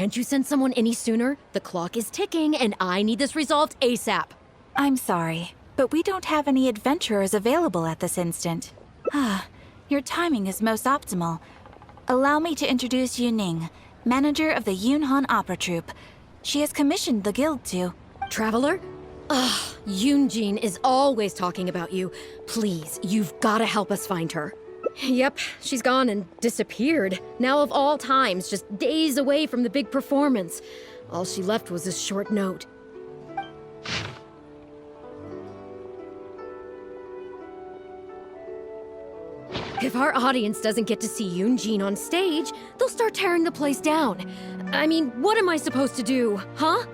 can't you send someone any sooner? The clock is ticking, and I need this resolved ASAP. I'm sorry, but we don't have any adventurers available at this instant. Your timing is most optimal. Allow me to introduce Yuning, manager of the Yunhan Opera Troupe. She has commissioned the guild to... Traveler? Ugh, Yunjin is always talking about you. Please, you've gotta help us find her. Yep, she's gone and disappeared. Now of all times, just days away from the big performance. All she left was a short note. If our audience doesn't get to see Yunjin on stage, they'll start tearing the place down. I mean, what am I supposed to do, huh?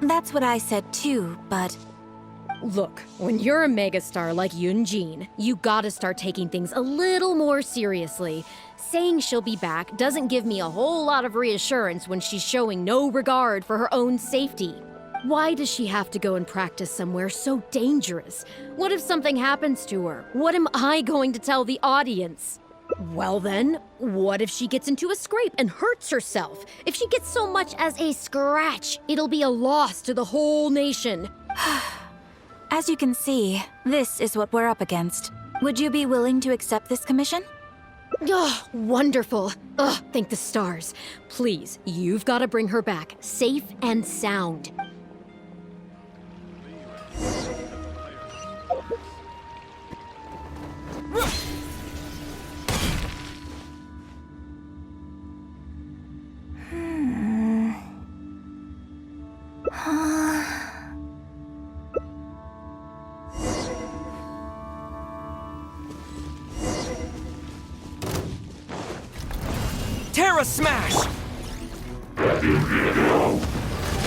That's what I said too, but... Look, when you're a megastar like Yunjin, you gotta start taking things a little more seriously. Saying she'll be back doesn't give me a whole lot of reassurance when she's showing no regard for her own safety. Why does she have to go and practice somewhere so dangerous? What if something happens to her? What am I going to tell the audience? Well then, what if she gets into a scrape and hurts herself? If she gets so much as a scratch, it'll be a loss to the whole nation. As you can see, this is what we're up against. Would you be willing to accept this commission? Oh, wonderful. Thank the stars. Please, you've got to bring her back, safe and sound. Terra Smash!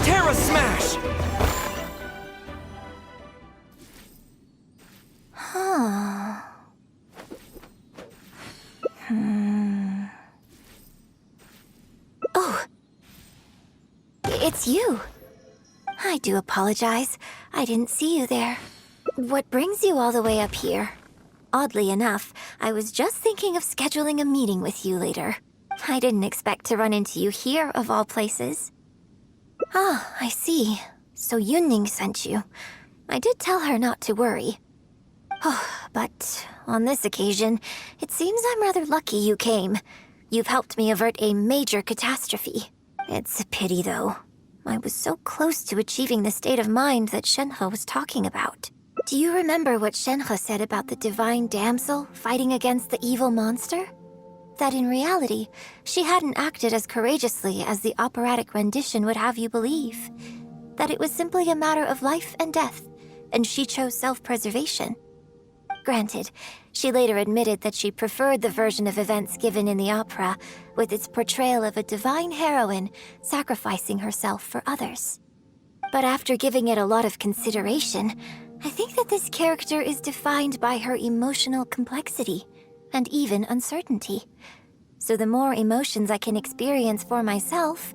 Terra Smash! Oh. It's you. I do apologize. I didn't see you there. What brings you all the way up here? Oddly enough, I was just thinking of scheduling a meeting with you later. I didn't expect to run into you here, of all places. Ah, I see. So Yunning sent you. I did tell her not to worry. Oh, but on this occasion, it seems I'm rather lucky you came. You've helped me avert a major catastrophe. It's a pity, though. I was so close to achieving the state of mind that Shenhe was talking about. Do you remember what Shenhe said about the divine damsel fighting against the evil monster? That in reality, she hadn't acted as courageously as the operatic rendition would have you believe. That it was simply a matter of life and death, and she chose self-preservation. Granted, she later admitted that she preferred the version of events given in the opera, with its portrayal of a divine heroine sacrificing herself for others. But after giving it a lot of consideration, I think that this character is defined by her emotional complexity, and even uncertainty. So the more emotions I can experience for myself,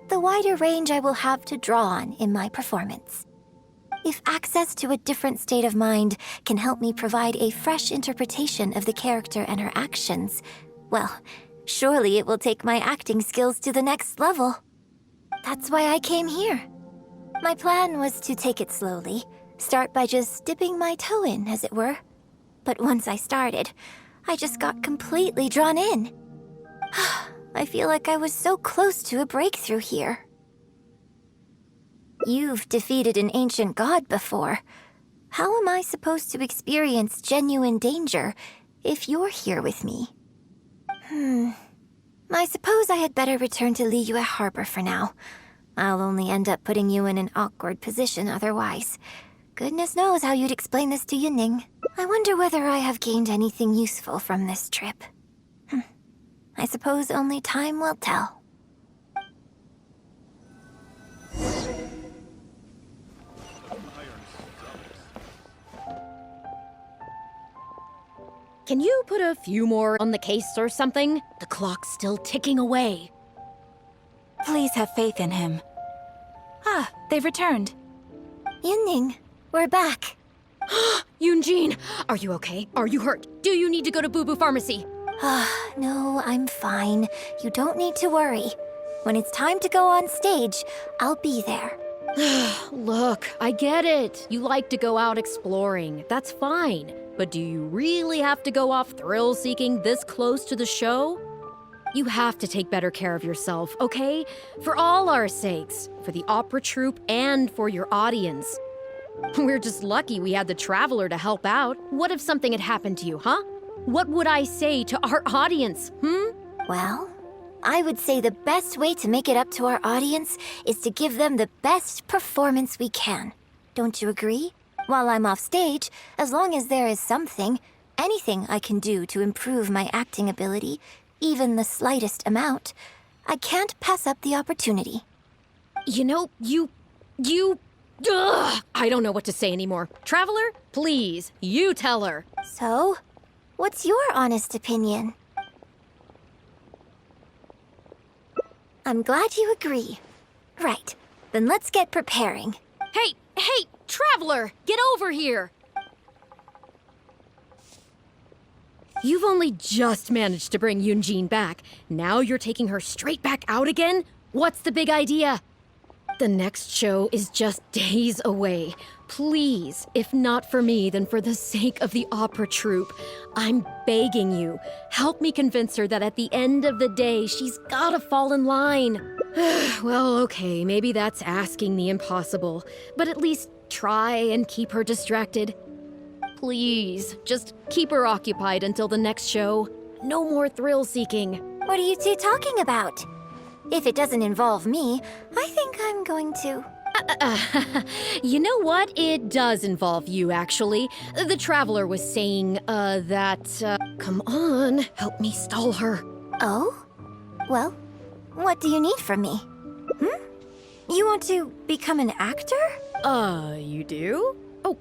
the wider range I will have to draw on in my performance. If access to a different state of mind can help me provide a fresh interpretation of the character and her actions, well, surely it will take my acting skills to the next level. That's why I came here. My plan was to take it slowly, start by just dipping my toe in, as it were. But once I started, I just got completely drawn in. I feel like I was so close to a breakthrough here. You've defeated an ancient god before. How am I supposed to experience genuine danger if you're here with me? I suppose I had better return to Liyue Harbor for now. I'll only end up putting you in an awkward position otherwise. Goodness knows how you'd explain this to Yuning. I wonder whether I have gained anything useful from this trip. I suppose only time will tell. Can you put a few more on the case or something? The clock's still ticking away. Please have faith in him. Ah, they've returned. Yuning, we're back. Yunjin, are you okay? Are you hurt? Do you need to go to Boo Boo Pharmacy? No, I'm fine. You don't need to worry. When it's time to go on stage, I'll be there. Look, I get it. You like to go out exploring. That's fine. But do you really have to go off thrill-seeking this close to the show? You have to take better care of yourself, okay? For all our sakes. For the opera troupe and for your audience. We're just lucky we had the Traveler to help out. What if something had happened to you, huh? What would I say to our audience, Well, I would say the best way to make it up to our audience is to give them the best performance we can. Don't you agree? While I'm off stage, as long as there is something, anything I can do to improve my acting ability, even the slightest amount, I can't pass up the opportunity. You know, Ugh! I don't know what to say anymore. Traveler, please, you tell her. So, what's your honest opinion? I'm glad you agree. Right, then let's get preparing. Hey, Traveler, get over here! You've only just managed to bring Yunjin back. Now you're taking her straight back out again? What's the big idea? The next show is just days away. Please, if not for me, then for the sake of the opera troupe, I'm begging you, help me convince her that at the end of the day, she's gotta fall in line. Well, okay, maybe that's asking the impossible, but at least try and keep her distracted. Please, just keep her occupied until the next show. No more thrill-seeking. What are you two talking about? If it doesn't involve me, I think I'm going to... You know what? It does involve you, actually. The Traveler was saying, come on, help me stall her. Oh? Well, what do you need from me? You want to become an actor? You do? Oh,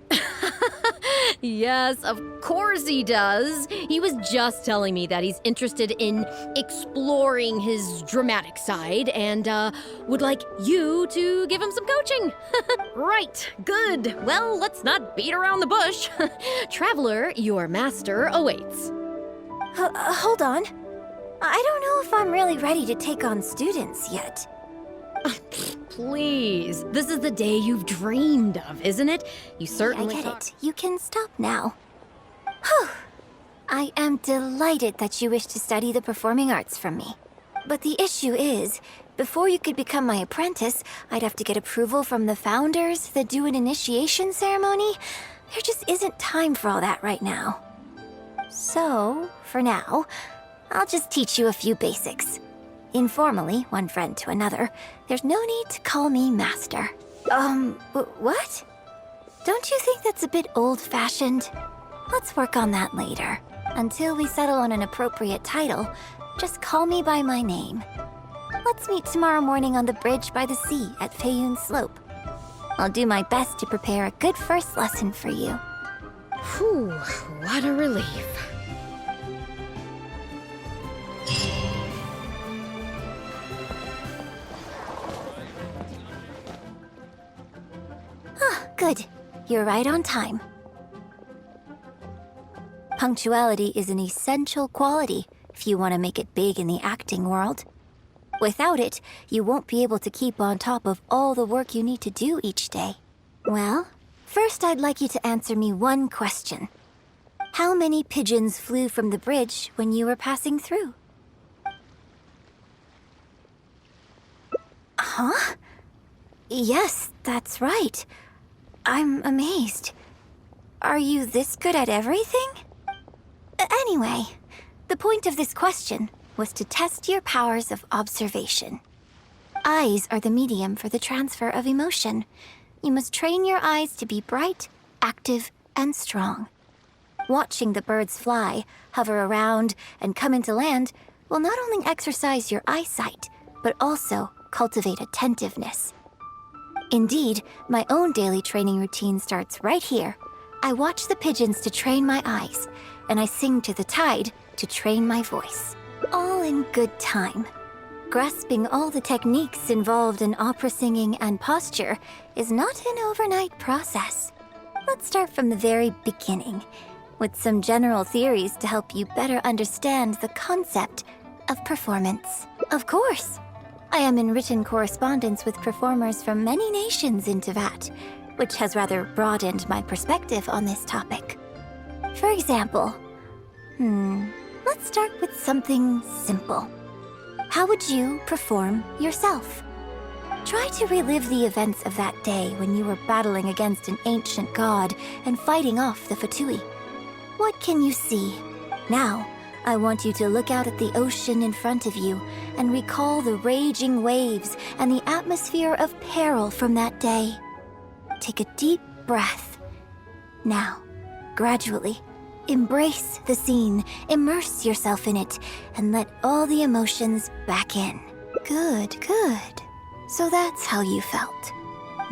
yes, of course he does. He was just telling me that he's interested in exploring his dramatic side and, would like you to give him some coaching. Right, good. Well, let's not beat around the bush. Traveler, your master awaits. Hold on. I don't know if I'm really ready to take on students yet. Please, this is the day you've dreamed of, isn't it? You certainly I get it. You can stop now. Whew. I am delighted that you wish to study the performing arts from me. But the issue is, before you could become my apprentice, I'd have to get approval from the founders that do an initiation ceremony. There just isn't time for all that right now. So, for now, I'll just teach you a few basics. Informally, one friend to another, there's no need to call me master. What? Don't you think that's a bit old-fashioned? Let's work on that later. Until we settle on an appropriate title, just call me by my name. Let's meet tomorrow morning on the bridge by the sea at Feiyun Slope. I'll do my best to prepare a good first lesson for you. Whew, what a relief. Good. You're right on time. Punctuality is an essential quality if you want to make it big in the acting world. Without it, you won't be able to keep on top of all the work you need to do each day. Well, first I'd like you to answer me one question. How many pigeons flew from the bridge when you were passing through? Huh? Yes, that's right. I'm amazed. Are you this good at everything? Anyway, the point of this question was to test your powers of observation. Eyes are the medium for the transfer of emotion. You must train your eyes to be bright, active, and strong. Watching the birds fly, hover around, and come into land will not only exercise your eyesight, but also cultivate attentiveness. Indeed, my own daily training routine starts right here. I watch the pigeons to train my eyes, and I sing to the tide to train my voice. All in good time. Grasping all the techniques involved in opera singing and posture is not an overnight process. Let's start from the very beginning. with some general theories to help you better understand the concept of performance. Of course, I am in written correspondence with performers from many nations in Teyvat, which has rather broadened my perspective on this topic. For example, let's start with something simple. How would you perform yourself? Try to relive the events of that day when you were battling against an ancient god and fighting off the Fatui. What can you see? Now, I want you to look out at the ocean in front of you and recall the raging waves and the atmosphere of peril from that day. Take a deep breath. Now, gradually, embrace the scene, immerse yourself in it, and let all the emotions back in. Good, good. So that's how you felt.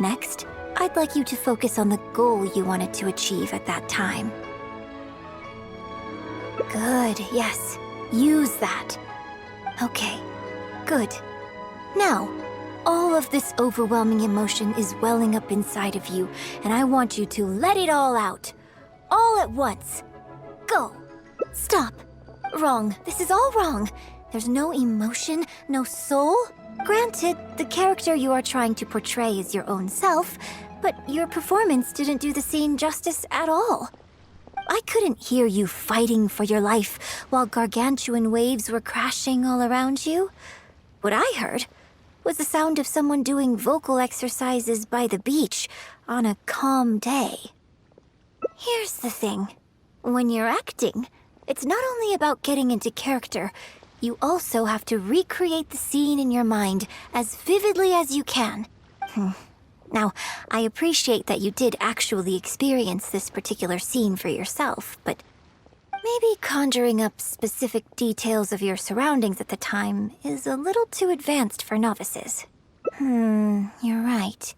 Next, I'd like you to focus on the goal you wanted to achieve at that time. Good, yes. Use that. Okay, good. Now, all of this overwhelming emotion is welling up inside of you, and I want you to let it all out. All at once. Go. Stop. Wrong. This is all wrong. There's no emotion, no soul. Granted, the character you are trying to portray is your own self, but your performance didn't do the scene justice at all. I couldn't hear you fighting for your life while gargantuan waves were crashing all around you. What I heard was the sound of someone doing vocal exercises by the beach on a calm day. Here's the thing. When you're acting, it's not only about getting into character, you also have to recreate the scene in your mind as vividly as you can. Now, I appreciate that you did actually experience this particular scene for yourself, but maybe conjuring up specific details of your surroundings at the time is a little too advanced for novices. You're right.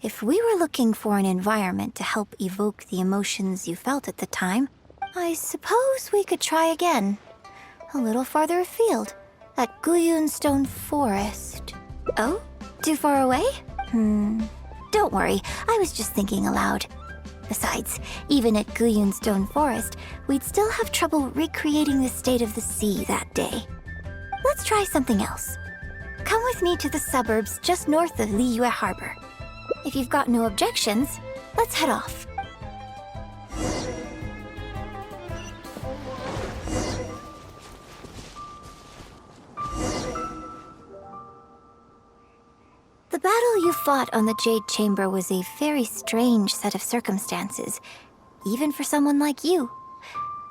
If we were looking for an environment to help evoke the emotions you felt at the time, I suppose we could try again. A little farther afield, at Guyun Stone Forest. Oh? Too far away? Don't worry, I was just thinking aloud. Besides, even at Guyun Stone Forest, we'd still have trouble recreating the state of the sea that day. Let's try something else. Come with me to the suburbs just north of Liyue Harbor. If you've got no objections, let's head off. The battle you fought on the Jade Chamber was a very strange set of circumstances, even for someone like you.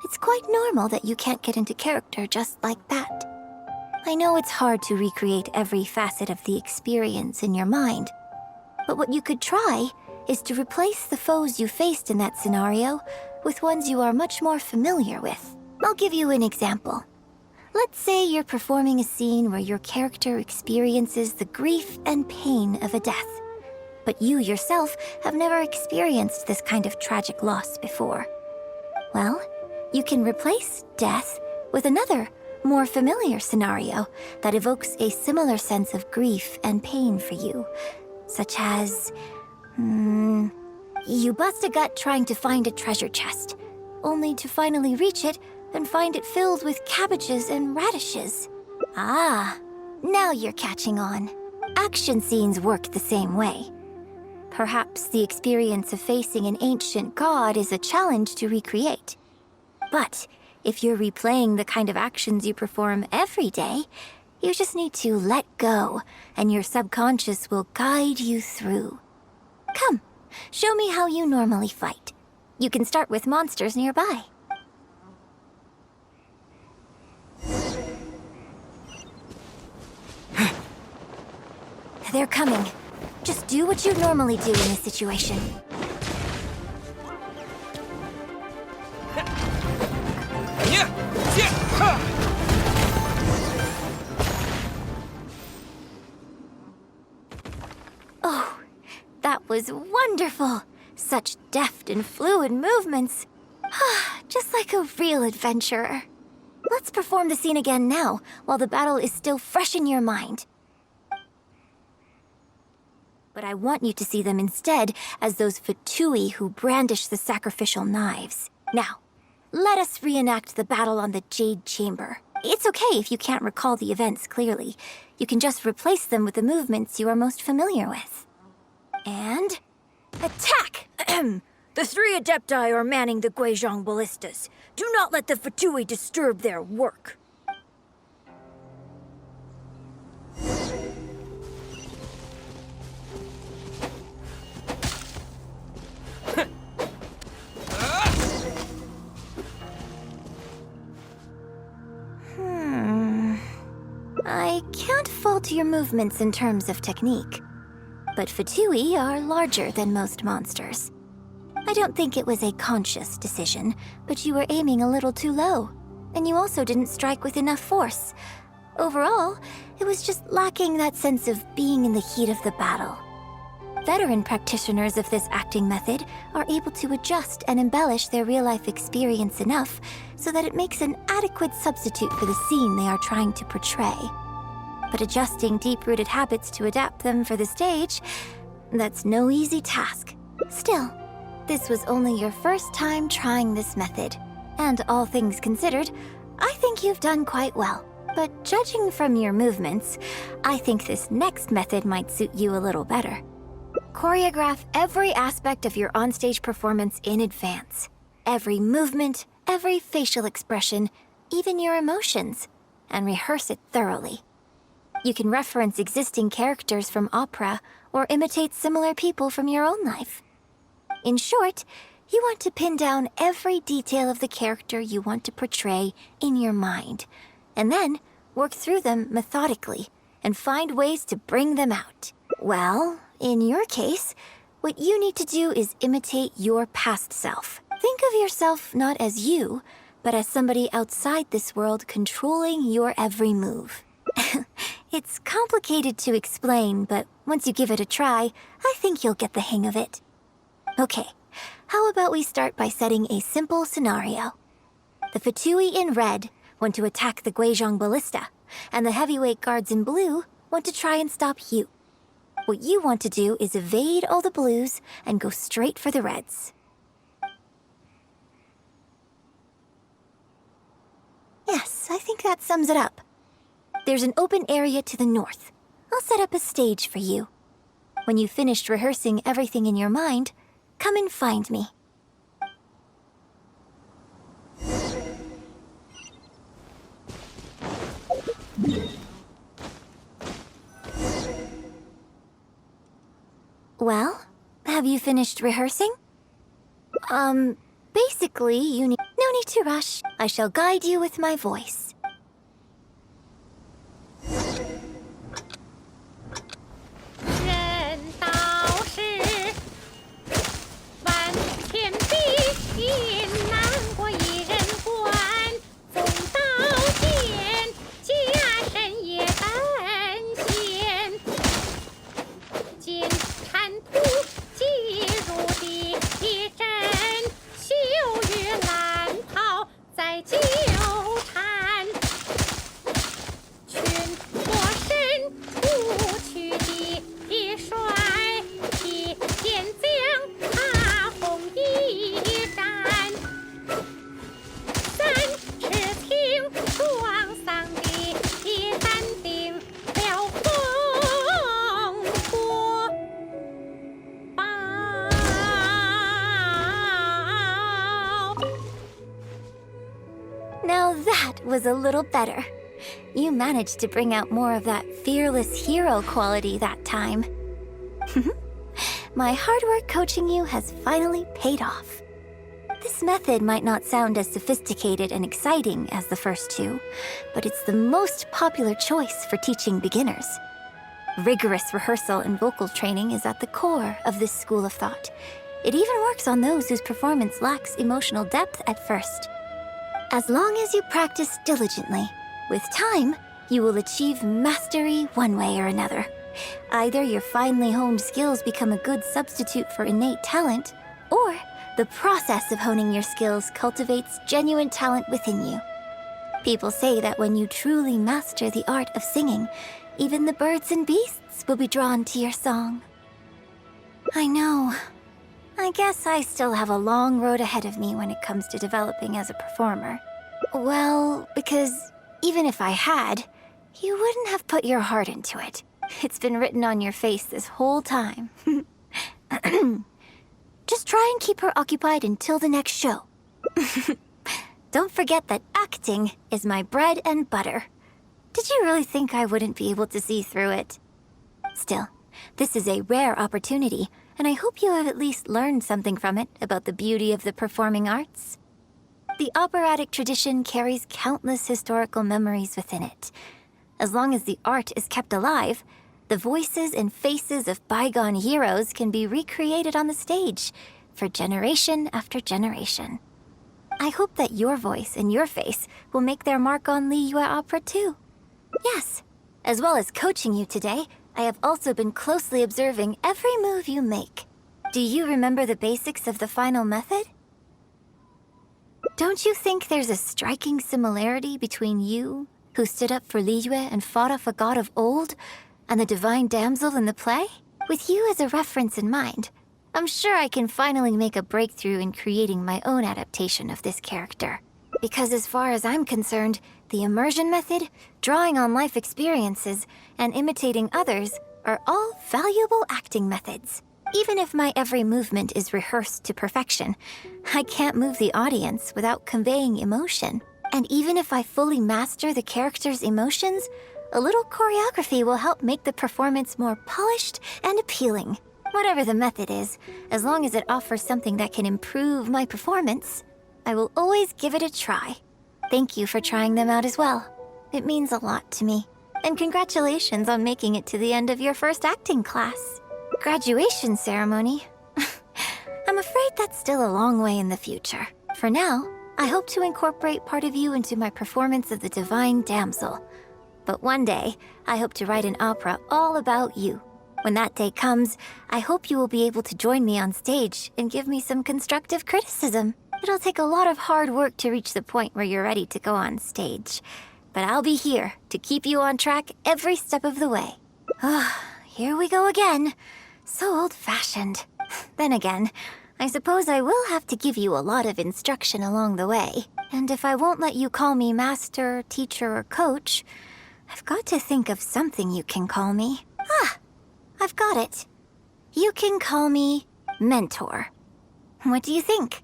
It's quite normal that you can't get into character just like that. I know it's hard to recreate every facet of the experience in your mind, but what you could try is to replace the foes you faced in that scenario with ones you are much more familiar with. I'll give you an example. Let's say you're performing a scene where your character experiences the grief and pain of a death, but you yourself have never experienced this kind of tragic loss before. Well, you can replace death with another, more familiar scenario that evokes a similar sense of grief and pain for you, such as, you bust a gut trying to find a treasure chest, only to finally reach it and find it filled with cabbages and radishes. Ah, now you're catching on. Action scenes work the same way. Perhaps the experience of facing an ancient god is a challenge to recreate. But if you're replaying the kind of actions you perform every day, you just need to let go, and your subconscious will guide you through. Come, show me how you normally fight. You can start with monsters nearby. They're coming. Just do what you normally do in this situation. Oh, that was wonderful. Such deft and fluid movements. Just like a real adventurer. Let's perform the scene again now, while the battle is still fresh in your mind. But I want you to see them instead as those Fatui who brandish the sacrificial knives. Now, let us reenact the battle on the Jade Chamber. It's okay if you can't recall the events clearly. You can just replace them with the movements you are most familiar with. And... attack! The 3 Adepti are manning the Guizhong ballistas. Do not let the Fatui disturb their work. I can't fault your movements in terms of technique. But Fatui are larger than most monsters. I don't think it was a conscious decision, but you were aiming a little too low. And you also didn't strike with enough force. Overall, it was just lacking that sense of being in the heat of the battle. Veteran practitioners of this acting method are able to adjust and embellish their real-life experience enough so that it makes an adequate substitute for the scene they are trying to portray. But adjusting deep-rooted habits to adapt them for the stage, that's no easy task. Still, this was only your first time trying this method, and all things considered, I think you've done quite well. But judging from your movements, I think this next method might suit you a little better. Choreograph every aspect of your onstage performance in advance. Every movement, every facial expression, even your emotions, and rehearse it thoroughly. You can reference existing characters from opera or imitate similar people from your own life. In short, you want to pin down every detail of the character you want to portray in your mind, and then work through them methodically and find ways to bring them out. Well, in your case, what you need to do is imitate your past self. Think of yourself not as you, but as somebody outside this world controlling your every move. It's complicated to explain, but once you give it a try, I think you'll get the hang of it. Okay, how about we start by setting a simple scenario? The Fatui in red want to attack the Guizhong ballista, and the heavyweight guards in blue want to try and stop you. What you want to do is evade all the blues and go straight for the reds. Yes, I think that sums it up. There's an open area to the north. I'll set up a stage for you. When you've finished rehearsing everything in your mind, come and find me. Well, have you finished rehearsing? Basically, you need... No need to rush. I shall guide you with my voice. 人道是万千比心难过一人关，风刀剑家身也担心，金铲土击入地一阵，秀玉蓝袍在纠缠。 群魔神不去的帅，提剑将他红一战，三尺青双丧的淡定了风波宝。Now that was a little better. You managed to bring out more of that fearless hero quality that time. My hard work coaching you has finally paid off. This method might not sound as sophisticated and exciting as the first two, but it's the most popular choice for teaching beginners. Rigorous rehearsal and vocal training is at the core of this school of thought. It even works on those whose performance lacks emotional depth at first. As long as you practice diligently, with time, you will achieve mastery one way or another. Either your finely honed skills become a good substitute for innate talent, or the process of honing your skills cultivates genuine talent within you. People say that when you truly master the art of singing, even the birds and beasts will be drawn to your song. I know. I guess I still have a long road ahead of me when it comes to developing as a performer. Well, because even if I had, you wouldn't have put your heart into it. It's been written on your face this whole time. Just try and keep her occupied until the next show. Don't forget that acting is my bread and butter. Did you really think I wouldn't be able to see through it? Still, this is a rare opportunity, and I hope you have at least learned something from it about the beauty of the performing arts. The operatic tradition carries countless historical memories within it. As long as the art is kept alive, the voices and faces of bygone heroes can be recreated on the stage for generation after generation. I hope that your voice and your face will make their mark on Liyue Opera too. Yes, as well as coaching you today, I have also been closely observing every move you make. Do you remember the basics of the final method? Don't you think there's a striking similarity between you, who stood up for Liyue and fought off a god of old, and the divine damsel in the play? With you as a reference in mind, I'm sure I can finally make a breakthrough in creating my own adaptation of this character. Because as far as I'm concerned, the immersion method, drawing on life experiences, and imitating others are all valuable acting methods. Even if my every movement is rehearsed to perfection, I can't move the audience without conveying emotion. And even if I fully master the character's emotions, a little choreography will help make the performance more polished and appealing. Whatever the method is, as long as it offers something that can improve my performance, I will always give it a try. Thank you for trying them out as well. It means a lot to me. And congratulations on making it to the end of your first acting class. Graduation ceremony? I'm afraid that's still a long way in the future. For now, I hope to incorporate part of you into my performance of the Divine Damsel. But one day, I hope to write an opera all about you. When that day comes, I hope you will be able to join me on stage and give me some constructive criticism. It'll take a lot of hard work to reach the point where you're ready to go on stage. But I'll be here to keep you on track every step of the way. Here we go again. So old-fashioned. Then again, I suppose I will have to give you a lot of instruction along the way. And if I won't let you call me master, teacher, or coach, I've got to think of something you can call me. I've got it. You can call me mentor. What do you think?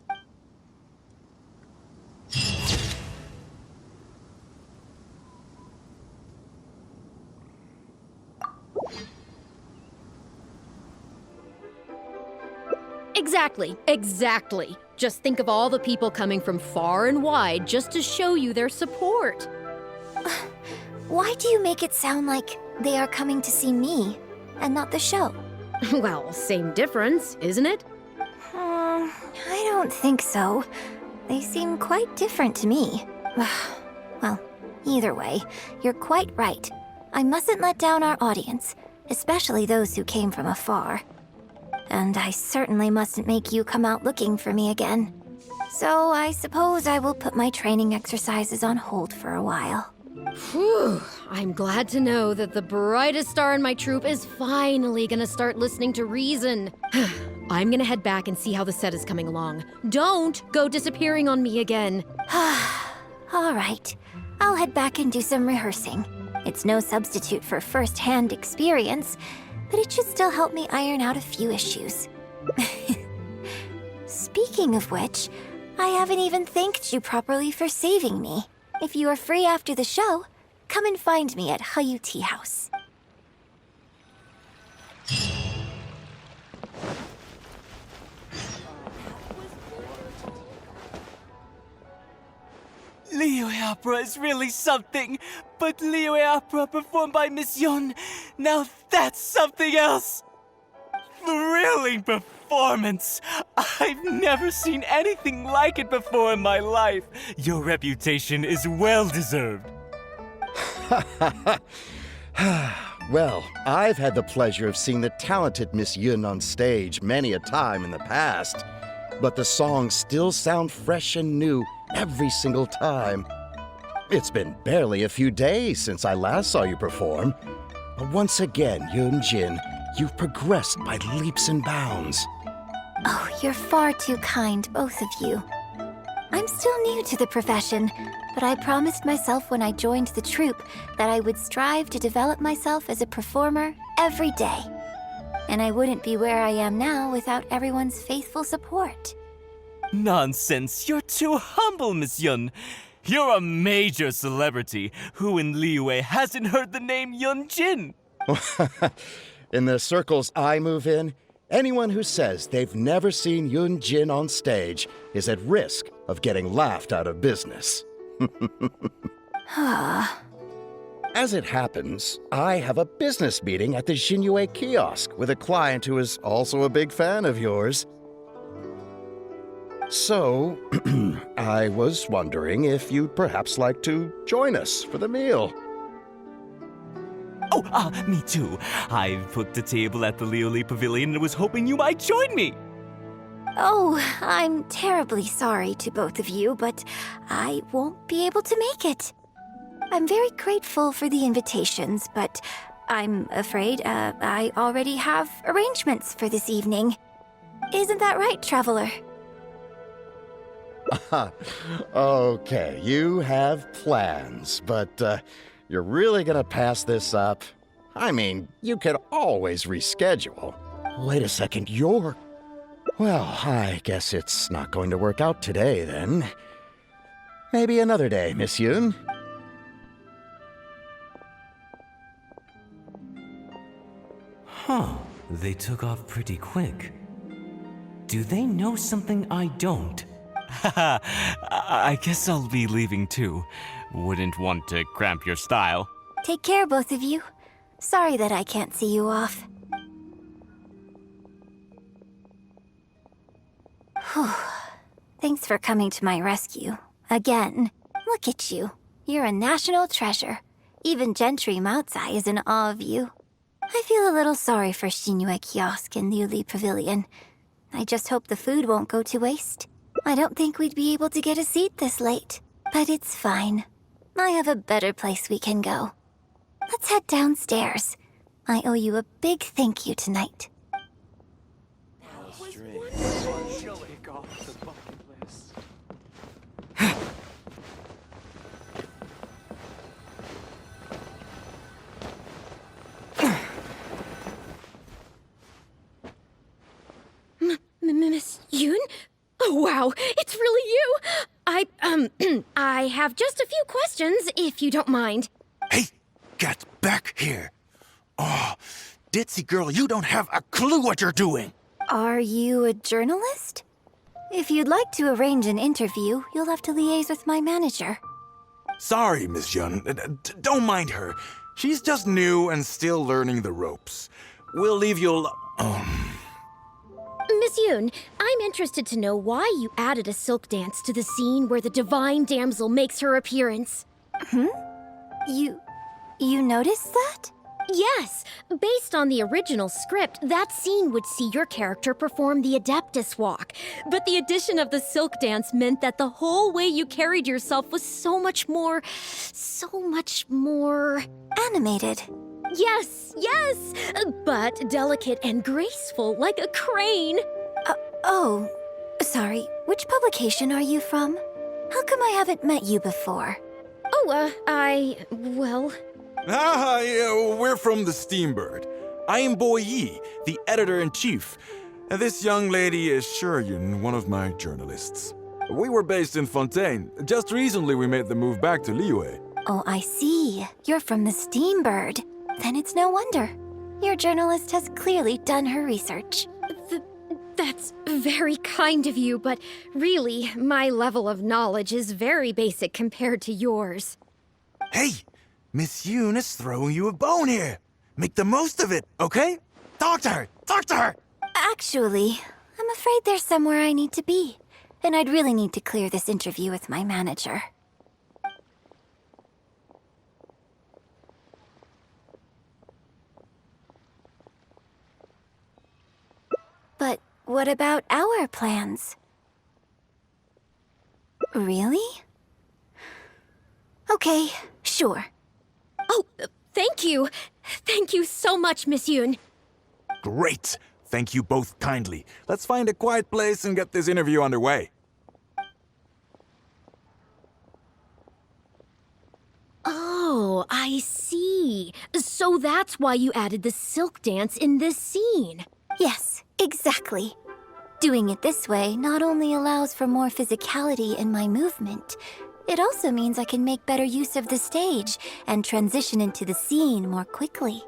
Exactly. Just think of all the people coming from far and wide just to show you their support. Why do you make it sound like they are coming to see me and not the show? Well, same difference, isn't it? I don't think so. They seem quite different to me. Well, either way, you're quite right. I mustn't let down our audience, especially those who came from afar. And I certainly mustn't make you come out looking for me again. So I suppose I will put my training exercises on hold for a while. Whew, I'm glad to know that the brightest star in my troupe is finally gonna start listening to reason. I'm gonna head back and see how the set is coming along. Don't go disappearing on me again. All right, I'll head back and do some rehearsing. It's no substitute for first-hand experience, but it should still help me iron out a few issues. Speaking of which, I haven't even thanked you properly for saving me. If you are free after the show, come and find me at Hayu Tea House. Liyue Opera is really something, but Liyue Opera performed by Miss Yun, now that's something else! Thrilling performance! I've never seen anything like it before in my life. Your reputation is well-deserved. Well, I've had the pleasure of seeing the talented Miss Yun on stage many a time in the past, but the songs still sound fresh and new every single time. It's been barely a few days since I last saw you perform, but once again, Yun Jin, you've progressed by leaps and bounds. Oh, you're far too kind, both of you. I'm still new to the profession, but I promised myself when I joined the troupe that I would strive to develop myself as a performer every day. And I wouldn't be where I am now without everyone's faithful support. Nonsense, you're too humble, Miss Yun. You're a major celebrity. Who in Liyue hasn't heard the name Yun Jin? In the circles I move in, anyone who says they've never seen Yun Jin on stage is at risk of getting laughed out of business. As it happens, I have a business meeting at the Xinyue kiosk with a client who is also a big fan of yours. So, I was wondering if you'd perhaps like to join us for the meal. Oh, me too. I've booked a table at the Lioli Pavilion and was hoping you might join me. Oh, I'm terribly sorry to both of you, but I won't be able to make it. I'm very grateful for the invitations, but I'm afraid I already have arrangements for this evening. Isn't that right, Traveler? Okay, you have plans, but you're really gonna pass this up? I mean, you could always reschedule. Wait a second, you're... Well, I guess it's not going to work out today, then. Maybe another day, Miss Yun. Huh, they took off pretty quick. Do they know something I don't? Haha, I guess I'll be leaving too. Wouldn't want to cramp your style. Take care, both of you. Sorry that I can't see you off. Whew. Thanks for coming to my rescue. Again. Look at you. You're a national treasure. Even Gentry Maotsai is in awe of you. I feel a little sorry for Xinyue Kiosk and Liuli Pavilion. I just hope the food won't go to waste. I don't think we'd be able to get a seat this late. But it's fine. I have a better place we can go. Let's head downstairs. I owe you a big thank you tonight. Miss Yun? Oh, wow, it's really you! I have just a few questions, if you don't mind. Hey, get back here. Oh, ditzy girl, you don't have a clue what you're doing. Are you a journalist? If you'd like to arrange an interview, you'll have to liaise with my manager. Sorry, Miss Yun. Don't mind her. She's just new and still learning the ropes. We'll leave you Miss Yun, I'm interested to know why you added a silk dance to the scene where the divine damsel makes her appearance. You noticed that? Yes, based on the original script, that scene would see your character perform the Adeptus Walk. But the addition of the silk dance meant that the whole way you carried yourself was so much more... Animated. Yes, but delicate and graceful like a crane. Oh, sorry. Which publication are you from? How come I haven't met you before? Well... yeah, we're from the Steambird. I am Boy Yi, the editor-in-chief. This young lady is Shuryun, one of my journalists. We were based in Fontaine. Just recently we made the move back to Liyue. Oh, I see. You're from the Steambird. Then it's no wonder. Your journalist has clearly done her research. That's very kind of you, but really, my level of knowledge is very basic compared to yours. Hey, Miss Yun is throwing you a bone here. Make the most of it, okay? Talk to her! Talk to her! Actually, I'm afraid there's somewhere I need to be. And I'd really need to clear this interview with my manager. But what about our plans? Really? Okay, sure. Oh, thank you. Thank you so much, Miss Yoon. Great! Thank you both kindly. Let's find a quiet place and get this interview underway. Oh, I see. So that's why you added the silk dance in this scene. Yes, exactly. Doing it this way not only allows for more physicality in my movement, it also means I can make better use of the stage and transition into the scene more quickly.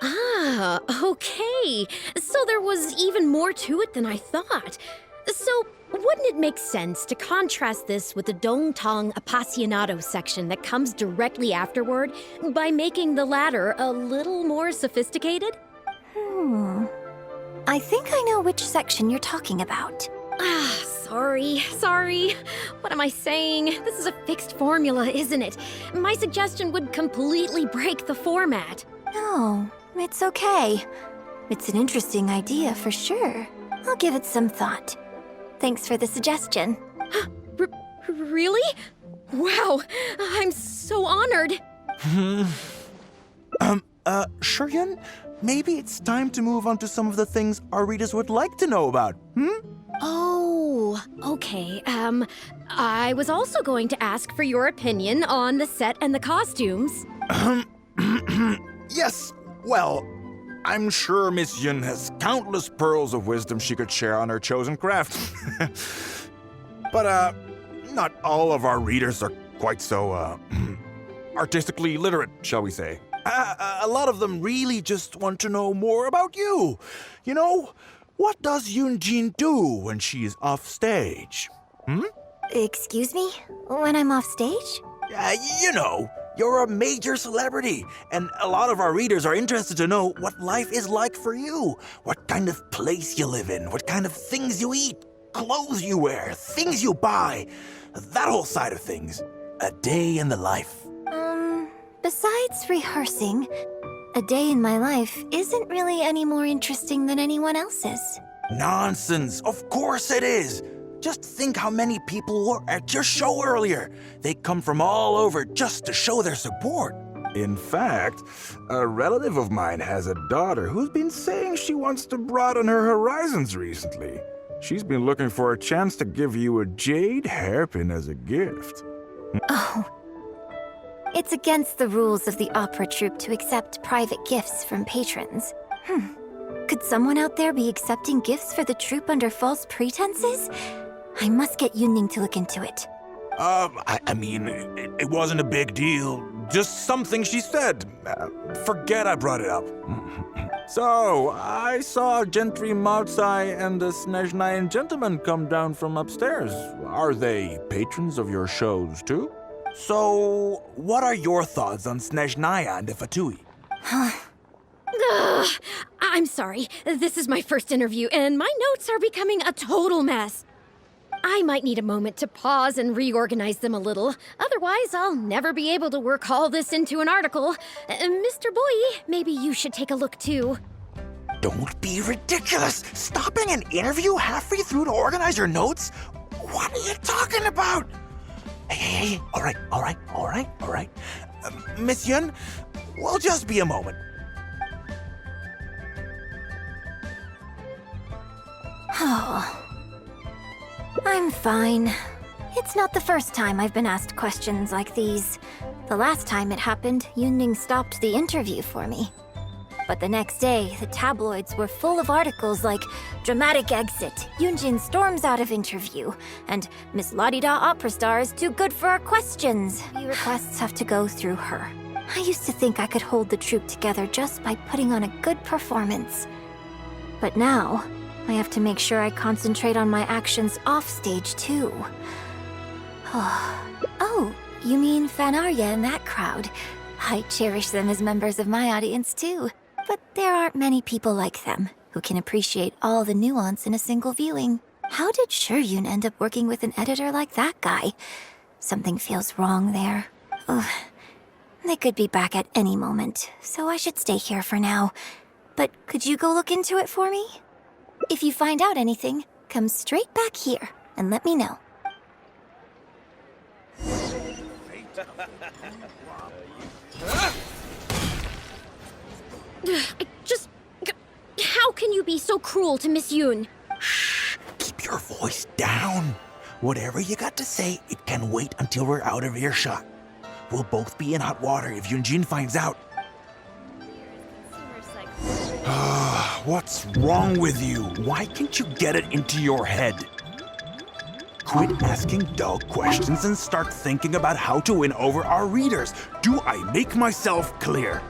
Ah, okay. So there was even more to it than I thought. So, wouldn't it make sense to contrast this with the Dong-Tong Appassionato section that comes directly afterward by making the latter a little more sophisticated? I think I know which section you're talking about. Ah, sorry. What am I saying? This is a fixed formula, isn't it? My suggestion would completely break the format. No, it's okay. It's an interesting idea for sure. I'll give it some thought. Thanks for the suggestion. Really? Wow, I'm so honored. Shuryun, maybe it's time to move on to some of the things our readers would like to know about, Oh, okay. I was also going to ask for your opinion on the set and the costumes. Yes, well, I'm sure Miss Yun has countless pearls of wisdom she could share on her chosen craft. But, not all of our readers are quite so, artistically literate, shall we say. A lot of them really just want to know more about you. You know, what does Yunjin do when she is off stage? Excuse me? When I'm off stage? You know, you're a major celebrity, and a lot of our readers are interested to know what life is like for you. What kind of place you live in, what kind of things you eat, clothes you wear, things you buy. That whole side of things. A day in the life. Besides rehearsing, a day in my life isn't really any more interesting than anyone else's. Nonsense. Of course it is. Just think how many people were at your show earlier. They come from all over just to show their support. In fact, a relative of mine has a daughter who's been saying she wants to broaden her horizons recently. She's been looking for a chance to give you a jade hairpin as a gift. Oh. It's against the rules of the opera troupe to accept private gifts from patrons. Could someone out there be accepting gifts for the troupe under false pretenses? I must get Yunning to look into it. I mean, it wasn't a big deal. Just something she said. Forget I brought it up. So, I saw Gentry Mautsai and the Snezhnayan gentleman come down from upstairs. Are they patrons of your shows, too? So, what are your thoughts on Snezhnaya and the Fatui? Ugh, I'm sorry. This is my first interview, and my notes are becoming a total mess. I might need a moment to pause and reorganize them a little. Otherwise, I'll never be able to work all this into an article. Mr. Boyi, maybe you should take a look too. Don't be ridiculous! Stopping an interview halfway through to organize your notes? What are you talking about? Hey, all right. Miss Yun, we'll just be a moment. Oh. I'm fine. It's not the first time I've been asked questions like these. The last time it happened, Yunning stopped the interview for me. But the next day, the tabloids were full of articles like "Dramatic Exit, Yunjin storms out of interview," and "Miss La-di-da opera star is too good for our questions. Your requests have to go through her." I used to think I could hold the troupe together just by putting on a good performance. But now, I have to make sure I concentrate on my actions off stage too. Oh, you mean Fanarya and that crowd. I cherish them as members of my audience too. But there aren't many people like them who can appreciate all the nuance in a single viewing. How did Shuryun end up working with an editor like that guy? Something feels wrong there. Ugh. They could be back at any moment, so I should stay here for now. But could you go look into it for me? If you find out anything, come straight back here and let me know. How can you be so cruel to Miss Yoon? Shh, keep your voice down. Whatever you got to say, it can wait until we're out of earshot. We'll both be in hot water if Yunjin finds out. What's wrong with you? Why can't you get it into your head? Quit asking dull questions and start thinking about how to win over our readers. Do I make myself clear?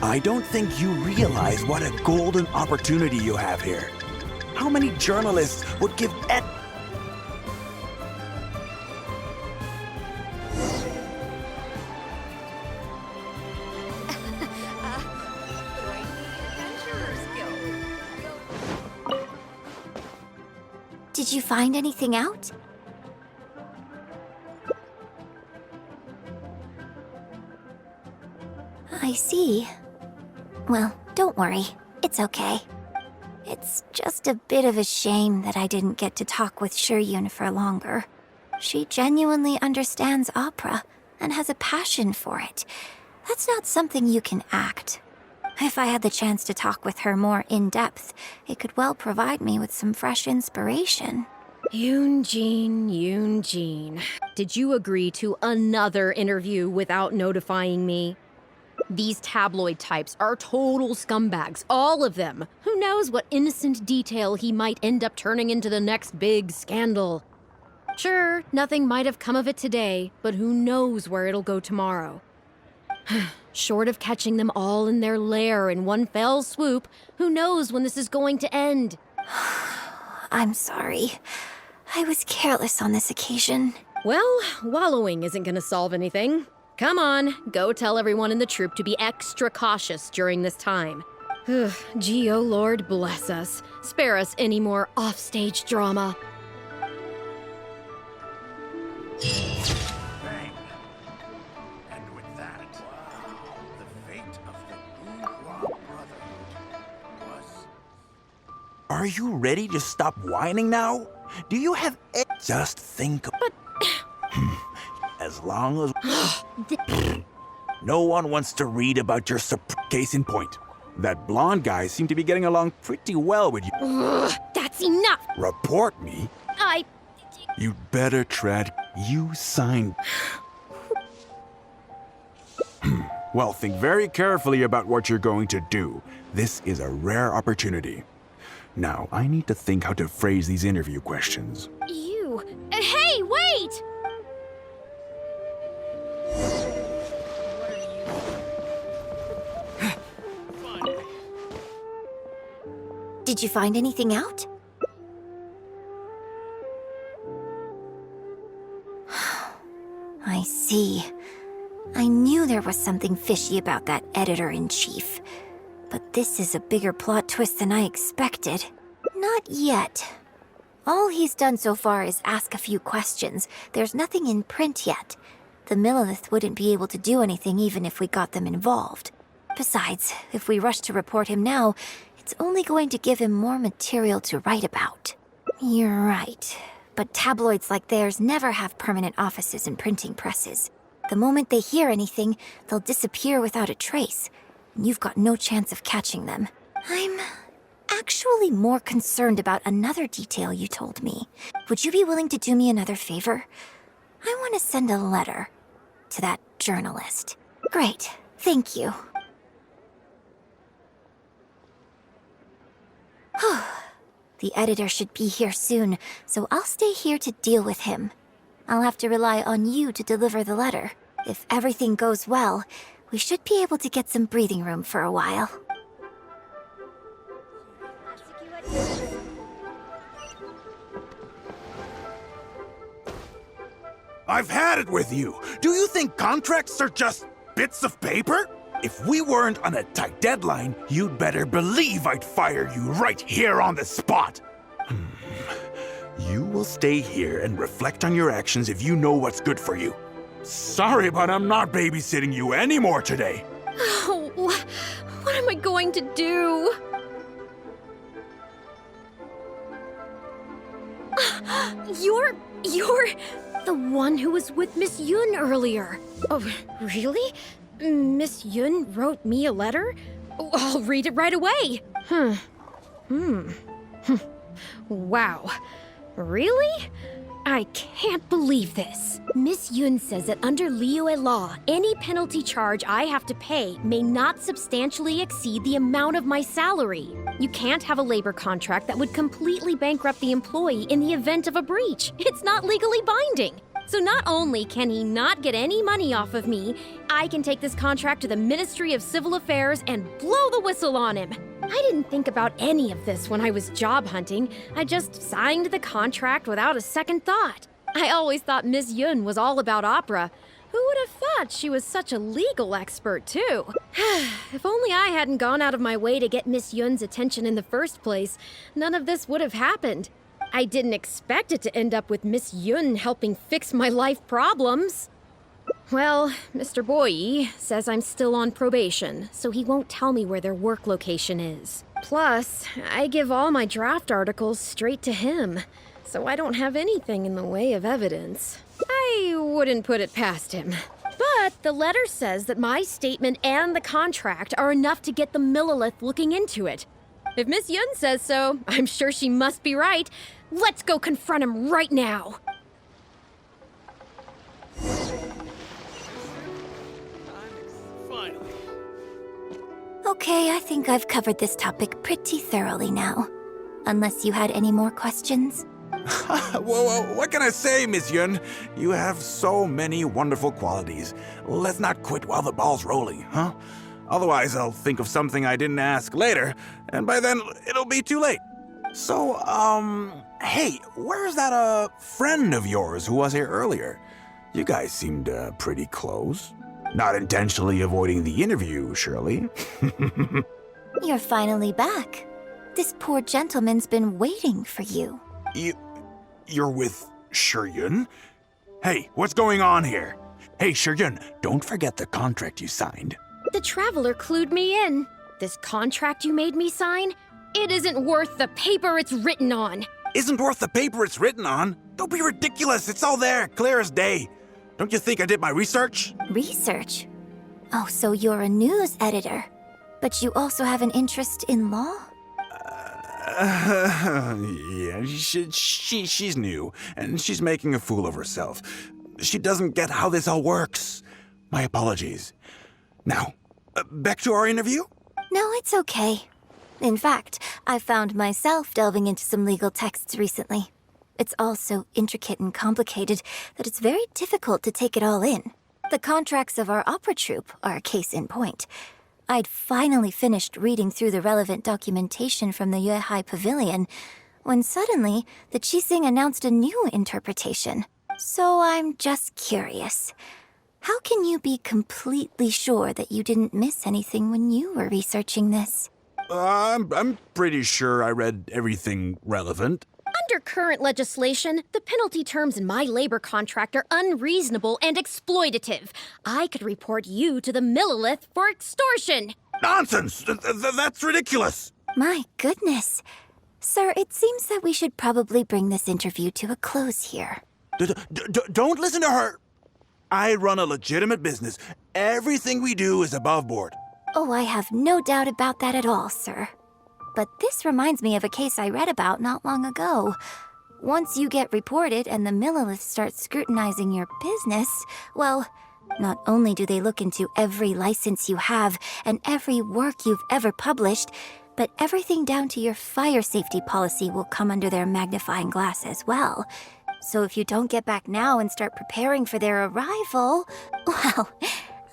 I don't think you realize what a golden opportunity you have here. How many journalists would give Did you find anything out? I see. Well, don't worry. It's okay. It's just a bit of a shame that I didn't get to talk with Shiryun for longer. She genuinely understands opera and has a passion for it. That's not something you can act. If I had the chance to talk with her more in depth, it could well provide me with some fresh inspiration. Yoon. Did you agree to another interview without notifying me? These tabloid types are total scumbags, all of them. Who knows what innocent detail he might end up turning into the next big scandal? Sure, nothing might have come of it today, but who knows where it'll go tomorrow. Short of catching them all in their lair in one fell swoop, who knows when this is going to end? I'm sorry. I was careless on this occasion. Well, wallowing isn't gonna solve anything. Come on, go tell everyone in the troupe to be extra cautious during this time. Gee, oh Lord, bless us. Spare us any more offstage drama. Bang. And with that, the fate of the Bourgeois Brotherhood was... Are you ready to stop whining now? Do you have just think... But... As long as... No one wants to read about your case in point. That blonde guy seemed to be getting along pretty well with you. That's enough! Report me? You'd better tread. You signed... Well, think very carefully about what you're going to do. This is a rare opportunity. Now, I need to think how to phrase these interview questions. You... Hey, wait! Did you find anything out? I see. I knew there was something fishy about that editor-in-chief. But this is a bigger plot twist than I expected. Not yet. All he's done so far is ask a few questions. There's nothing in print yet. The Millilith wouldn't be able to do anything even if we got them involved. Besides, if we rush to report him now, it's only going to give him more material to write about. You're right. But tabloids like theirs never have permanent offices and printing presses. The moment they hear anything, they'll disappear without a trace. And you've got no chance of catching them. I'm actually more concerned about another detail you told me. Would you be willing to do me another favor? I want to send a letter to that journalist. Great. Thank you. The editor should be here soon, so I'll stay here to deal with him. I'll have to rely on you to deliver the letter. If everything goes well, we should be able to get some breathing room for a while. I've had it with you. Do you think contracts are just bits of paper? If we weren't on a tight deadline, you'd better believe I'd fire you right here on the spot. You will stay here and reflect on your actions if you know what's good for you. Sorry, but I'm not babysitting you anymore today. Oh, am I going to do? You're the one who was with Miss Yun earlier. Oh, really? Miss Yun wrote me a letter? Oh, I'll read it right away. Wow. Really? I can't believe this. Miss Yun says that under Liyue law, any penalty charge I have to pay may not substantially exceed the amount of my salary. You can't have a labor contract that would completely bankrupt the employee in the event of a breach. It's not legally binding. So not only can he not get any money off of me, I can take this contract to the Ministry of Civil Affairs and blow the whistle on him. I didn't think about any of this when I was job hunting. I just signed the contract without a second thought. I always thought Miss Yun was all about opera. Who would have thought she was such a legal expert, too? If only I hadn't gone out of my way to get Miss Yun's attention in the first place, none of this would have happened. I didn't expect it to end up with Miss Yun helping fix my life problems. Well, Mr. Boyi says I'm still on probation, so he won't tell me where their work location is. Plus, I give all my draft articles straight to him, so I don't have anything in the way of evidence. I wouldn't put it past him. But the letter says that my statement and the contract are enough to get the Millilith looking into it. If Miss Yun says so, I'm sure she must be right. Let's go confront him right now. Okay, I think I've covered this topic pretty thoroughly now. Unless you had any more questions? Whoa, what can I say, Miss Yun? You have so many wonderful qualities. Let's not quit while the ball's rolling, huh? Otherwise, I'll think of something I didn't ask later, and by then, it'll be too late. So, hey, where's that, friend of yours who was here earlier? You guys seemed, pretty close. Not intentionally avoiding the interview, surely. You're finally back. This poor gentleman's been waiting for you. You're with Shiryun? Hey, what's going on here? Hey, Shiryun, don't forget the contract you signed. The Traveler clued me in. This contract you made me sign? It isn't worth the paper it's written on. Isn't worth the paper it's written on? Don't be ridiculous. It's all there, clear as day. Don't you think I did my research? Research? Oh, so you're a news editor. But you also have an interest in law? Yeah, she's new, and she's making a fool of herself. She doesn't get how this all works. My apologies. Now, back to our interview? No, it's okay. In fact, I found myself delving into some legal texts recently. It's all so intricate and complicated that it's very difficult to take it all in. The contracts of our opera troupe are a case in point. I'd finally finished reading through the relevant documentation from the Yuehai Pavilion when suddenly the Qixing announced a new interpretation. So I'm just curious. How can you be completely sure that you didn't miss anything when you were researching this? I'm pretty sure I read everything relevant. Under current legislation, the penalty terms in my labor contract are unreasonable and exploitative. I could report you to the Millilith for extortion. Nonsense! That's ridiculous! My goodness. Sir, it seems that we should probably bring this interview to a close here. Don't listen to her! I run a legitimate business. Everything we do is above board. Oh, I have no doubt about that at all, sir. But this reminds me of a case I read about not long ago. Once you get reported and the Millilith starts scrutinizing your business, well, not only do they look into every license you have and every work you've ever published, but everything down to your fire safety policy will come under their magnifying glass as well. So if you don't get back now and start preparing for their arrival, well,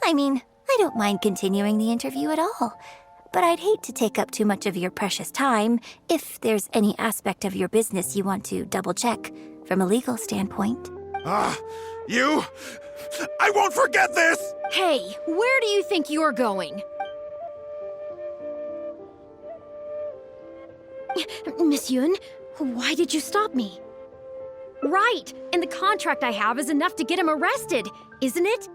I mean, I don't mind continuing the interview at all. But I'd hate to take up too much of your precious time if there's any aspect of your business you want to double-check from a legal standpoint. You? I won't forget this! Hey, where do you think you're going? Miss Yun, why did you stop me? Right, and the contract I have is enough to get him arrested, isn't it?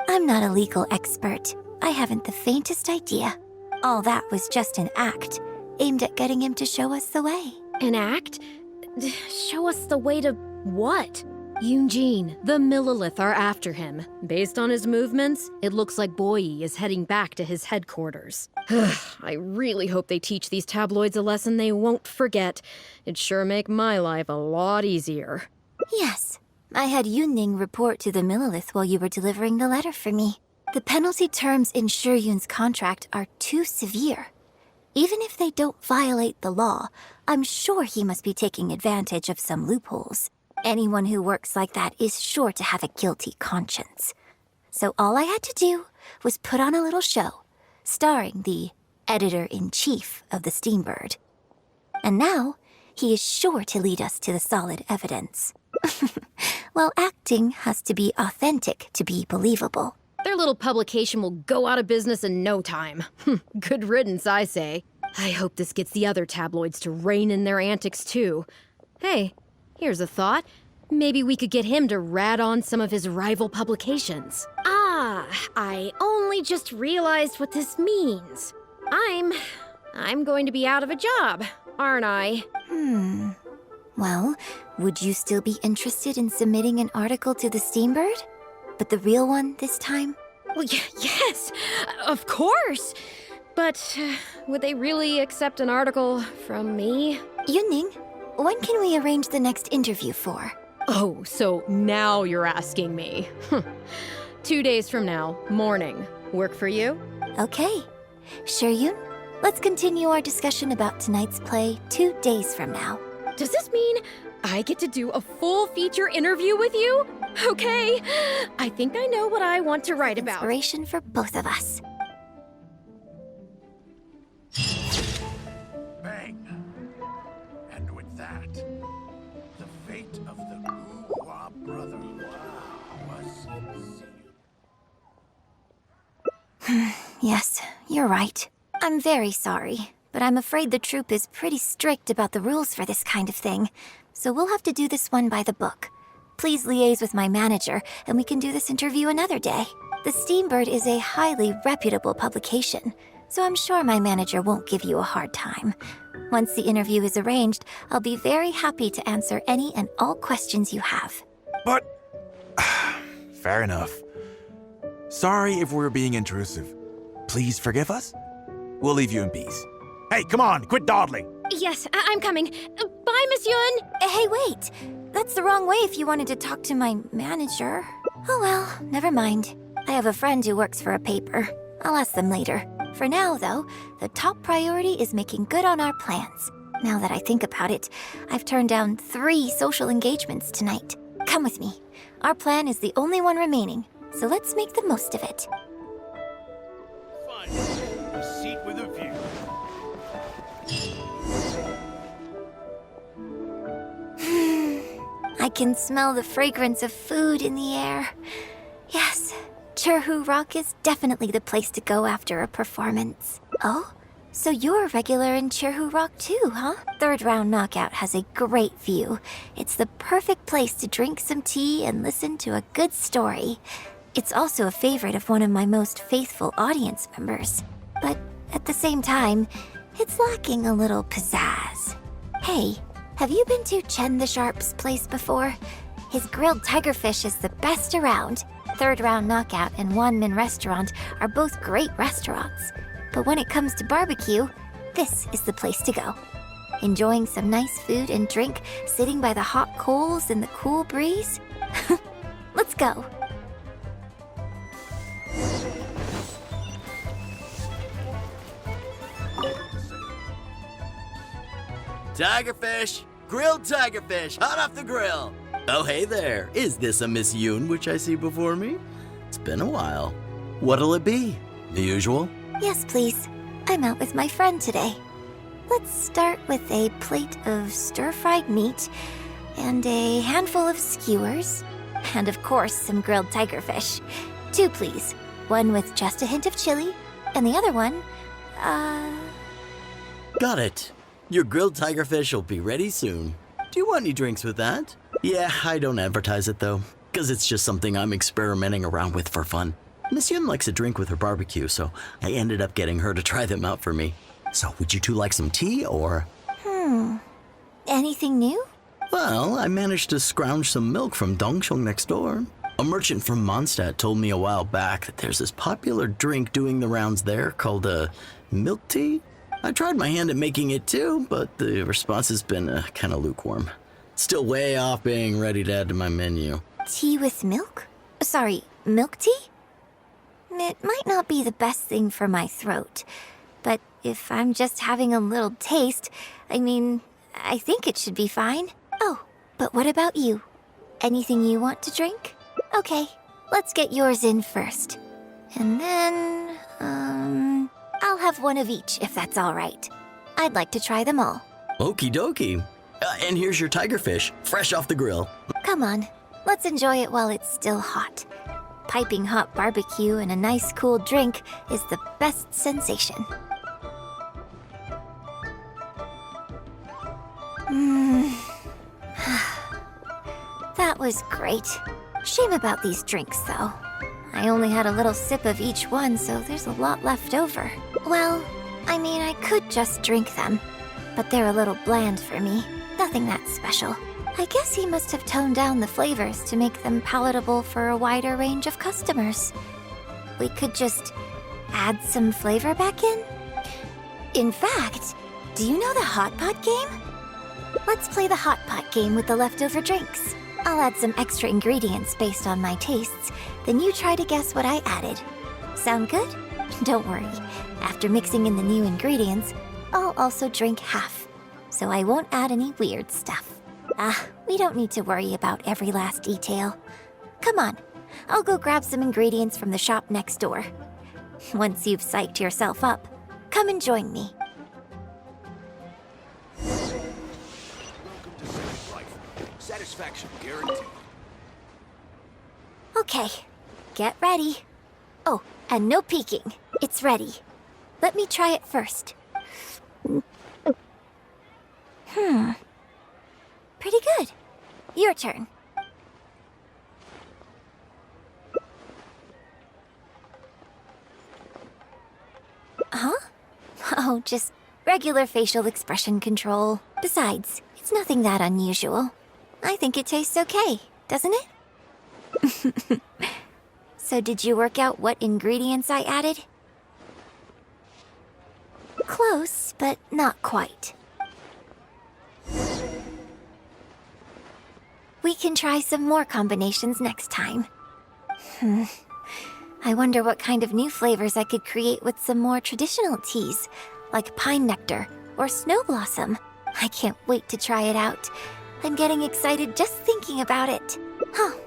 I'm not a legal expert, I haven't the faintest idea. All that was just an act, aimed at getting him to show us the way. An act? Show us the way to what? Eugene, the Millilith are after him. Based on his movements, it looks like Boyi is heading back to his headquarters. I really hope they teach these tabloids a lesson they won't forget. It'd sure make my life a lot easier. Yes, I had Yunning report to the Millilith while you were delivering the letter for me. The penalty terms in Shiryun's contract are too severe. Even if they don't violate the law, I'm sure he must be taking advantage of some loopholes. Anyone who works like that is sure to have a guilty conscience. So all I had to do was put on a little show, starring the editor-in-chief of the Steambird. And now, he is sure to lead us to the solid evidence. Well, acting has to be authentic to be believable. Their little publication will go out of business in no time. Good riddance, I say. I hope this gets the other tabloids to rein in their antics, too. Hey, here's a thought. Maybe we could get him to rat on some of his rival publications. Ah, I only just realized what this means. I'm going to be out of a job, aren't I? Well, would you still be interested in submitting an article to the Steambird? But the real one this time? Well, yes, of course. But would they really accept an article from me? Yunning, when can we arrange the next interview for? Oh, so now you're asking me. 2 days from now, morning. Work for you? Okay. Shiryun, let's continue our discussion about tonight's play 2 days from now. Does this mean I get to do a full feature interview with you? Okay, I think I know what I want to write about. Inspiration for both of us. Bang! And with that, the fate of the Wu-Hua brotherhood was sealed. Yes, you're right. I'm very sorry, but I'm afraid the troupe is pretty strict about the rules for this kind of thing, so we'll have to do this one by the book. Please liaise with my manager, and we can do this interview another day. The Steambird is a highly reputable publication, so I'm sure my manager won't give you a hard time. Once the interview is arranged, I'll be very happy to answer any and all questions you have. But... fair enough. Sorry if we're being intrusive. Please forgive us. We'll leave you in peace. Hey, come on, quit dawdling! Yes, I'm coming. Bye, Miss Yun! Hey, wait! That's the wrong way if you wanted to talk to my manager. Oh well, never mind. I have a friend who works for a paper. I'll ask them later. For now, though, the top priority is making good on our plans. Now that I think about it, I've turned down 3 social engagements tonight. Come with me. Our plan is the only one remaining, so let's make the most of it. A seat with a view. I can smell the fragrance of food in the air. Yes, Cherhu Rock is definitely the place to go after a performance. Oh, so you're a regular in Cherhu Rock too, huh? Third round knockout has a great view. It's the perfect place to drink some tea and listen to a good story. It's also a favorite of one of my most faithful audience members. But at the same time, it's lacking a little pizzazz. Hey, have you been to Chen the Sharp's place before? His grilled tigerfish is the best around. Third Round Knockout and Wanmin Restaurant are both great restaurants. But when it comes to barbecue, this is the place to go. Enjoying some nice food and drink, sitting by the hot coals in the cool breeze? Let's go. Tigerfish! Grilled tigerfish, hot off the grill! Oh, hey there. Is this a Miss Yoon which I see before me? It's been a while. What'll it be? The usual? Yes, please. I'm out with my friend today. Let's start with a plate of stir-fried meat and a handful of skewers. And of course, some grilled tigerfish. 2, please. One with just a hint of chili, and the other one, Got it. Your grilled tigerfish will be ready soon. Do you want any drinks with that? Yeah, I don't advertise it though, because it's just something I'm experimenting around with for fun. Miss Yun likes a drink with her barbecue, so I ended up getting her to try them out for me. So would you two like some tea, or? Anything new? Well, I managed to scrounge some milk from Dongsheng next door. A merchant from Mondstadt told me a while back that there's this popular drink doing the rounds there called milk tea. I tried my hand at making it too, but the response has been kind of lukewarm. Still way off being ready to add to my menu. Tea with milk? Sorry, milk tea? It might not be the best thing for my throat, but if I'm just having a little taste, I think it should be fine. Oh, but what about you? Anything you want to drink? Okay, let's get yours in first. And then, I'll have one of each if that's all right. I'd like to try them all. Okie dokie. And here's your tiger fish, fresh off the grill. Come on, let's enjoy it while it's still hot. Piping hot barbecue and a nice cool drink is the best sensation. That was great. Shame about these drinks, though. I only had a little sip of each one, so there's a lot left over. Well, I could just drink them, but they're a little bland for me. Nothing that special. I guess he must have toned down the flavors to make them palatable for a wider range of customers. We could just add some flavor back in? In fact, do you know the hot pot game? Let's play the hot pot game with the leftover drinks. I'll add some extra ingredients based on my tastes, then you try to guess what I added. Sound good? Don't worry. After mixing in the new ingredients, I'll also drink half, so I won't add any weird stuff. We don't need to worry about every last detail. Come on, I'll go grab some ingredients from the shop next door. Once you've psyched yourself up, come and join me. Satisfaction guaranteed. Okay, get ready. Oh, and no peeking. It's ready. Let me try it first. Pretty good. Your turn. Huh? Oh, just regular facial expression control. Besides, it's nothing that unusual. I think it tastes okay, doesn't it? So did you work out what ingredients I added? Close, but not quite. We can try some more combinations next time. I wonder what kind of new flavors I could create with some more traditional teas, like pine nectar or snow blossom. I can't wait to try it out. I'm getting excited just thinking about it. Huh.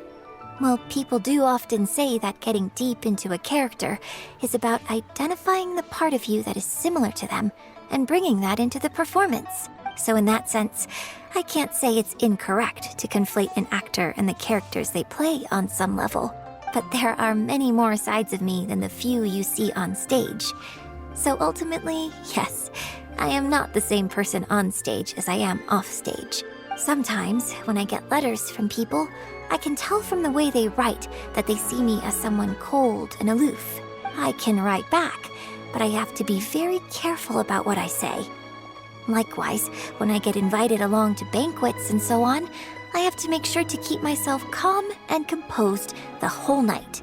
Well, people do often say that getting deep into a character is about identifying the part of you that is similar to them and bringing that into the performance. So in that sense, I can't say it's incorrect to conflate an actor and the characters they play on some level. But there are many more sides of me than the few you see on stage. So ultimately, yes, I am not the same person on stage as I am off stage. Sometimes, when I get letters from people, I can tell from the way they write that they see me as someone cold and aloof. I can write back, but I have to be very careful about what I say. Likewise, when I get invited along to banquets and so on, I have to make sure to keep myself calm and composed the whole night.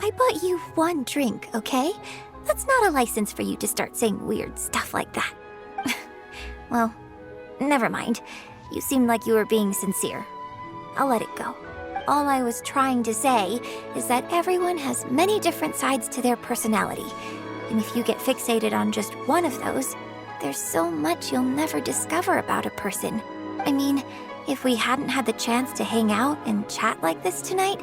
I bought you one drink, okay? That's not a license for you to start saying weird stuff like that. Well, never mind. You seemed like you were being sincere. I'll let it go. All I was trying to say is that everyone has many different sides to their personality. And if you get fixated on just one of those, there's so much you'll never discover about a person. I mean, if we hadn't had the chance to hang out and chat like this tonight,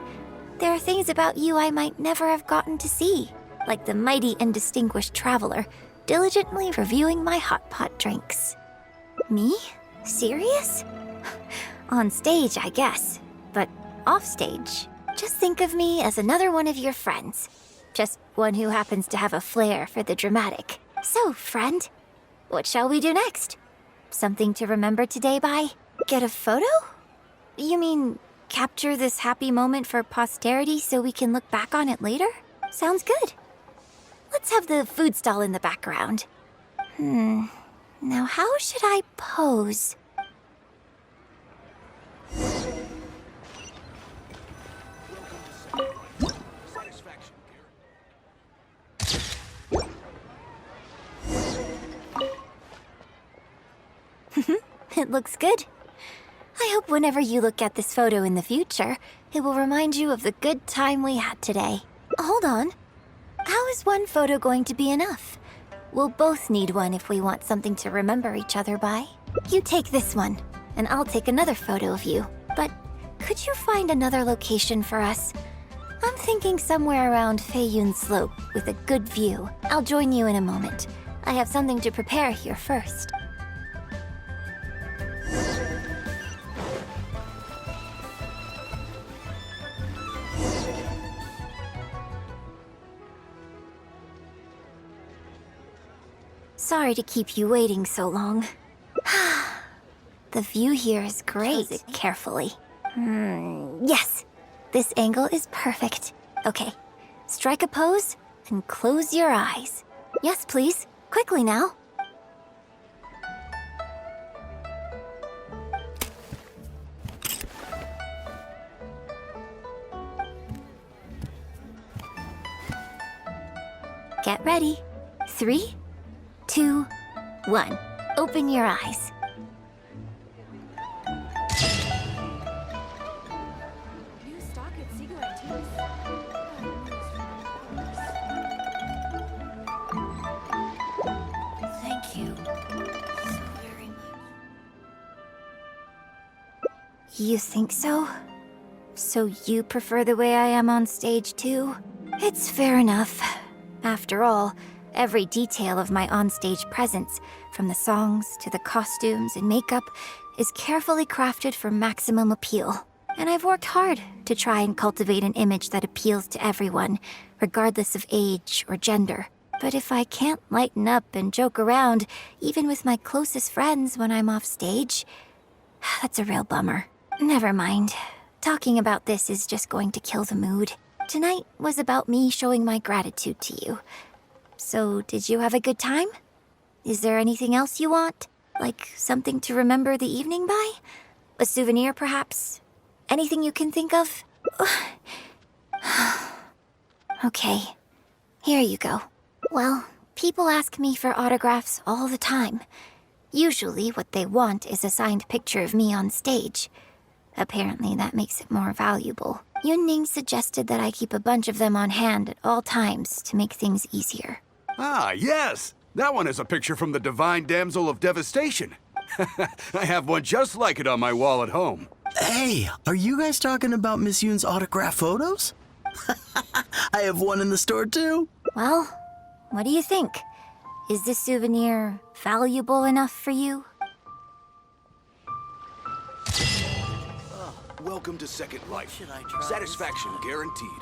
there are things about you I might never have gotten to see. Like the mighty and distinguished traveler, diligently reviewing my hot pot drinks. Me? Serious? On stage, I guess. But off stage, just think of me as another one of your friends. Just one who happens to have a flair for the dramatic. So, friend, what shall we do next? Something to remember today by? Get a photo? You mean capture this happy moment for posterity so we can look back on it later? Sounds good. Let's have the food stall in the background. Now how should I pose? It looks good. I hope whenever you look at this photo in the future, it will remind you of the good time we had today. Hold on. How is one photo going to be enough? We'll both need one if we want something to remember each other by. You take this one, and I'll take another photo of you. But could you find another location for us? I'm thinking somewhere around Feiyun Slope with a good view. I'll join you in a moment. I have something to prepare here first. Sorry to keep you waiting so long. The view here is great. Choose it carefully. Yes, this angle is perfect. Okay, strike a pose and close your eyes. Yes, please. Quickly now. Get ready. 3, 2, 1. Open your eyes. Thank you so very much. You think so? So you prefer the way I am on stage too? It's fair enough. After all, every detail of my onstage presence, from the songs to the costumes and makeup, is carefully crafted for maximum appeal. And I've worked hard to try and cultivate an image that appeals to everyone, regardless of age or gender. But if I can't lighten up and joke around, even with my closest friends when I'm off stage, that's a real bummer. Never mind. Talking about this is just going to kill the mood. Tonight was about me showing my gratitude to you. So, did you have a good time? Is there anything else you want? Like something to remember the evening by? A souvenir, perhaps? Anything you can think of? Okay, here you go. Well, people ask me for autographs all the time. Usually what they want is a signed picture of me on stage. Apparently that makes it more valuable. Yunning suggested that I keep a bunch of them on hand at all times to make things easier. Ah, yes! That one is a picture from the Divine Damsel of Devastation. I have one just like it on my wall at home. Hey, are you guys talking about Miss Yoon's autograph photos? I have one in the store too. Well, what do you think? Is this souvenir valuable enough for you? Welcome to Second Life. Should I try Satisfaction guaranteed.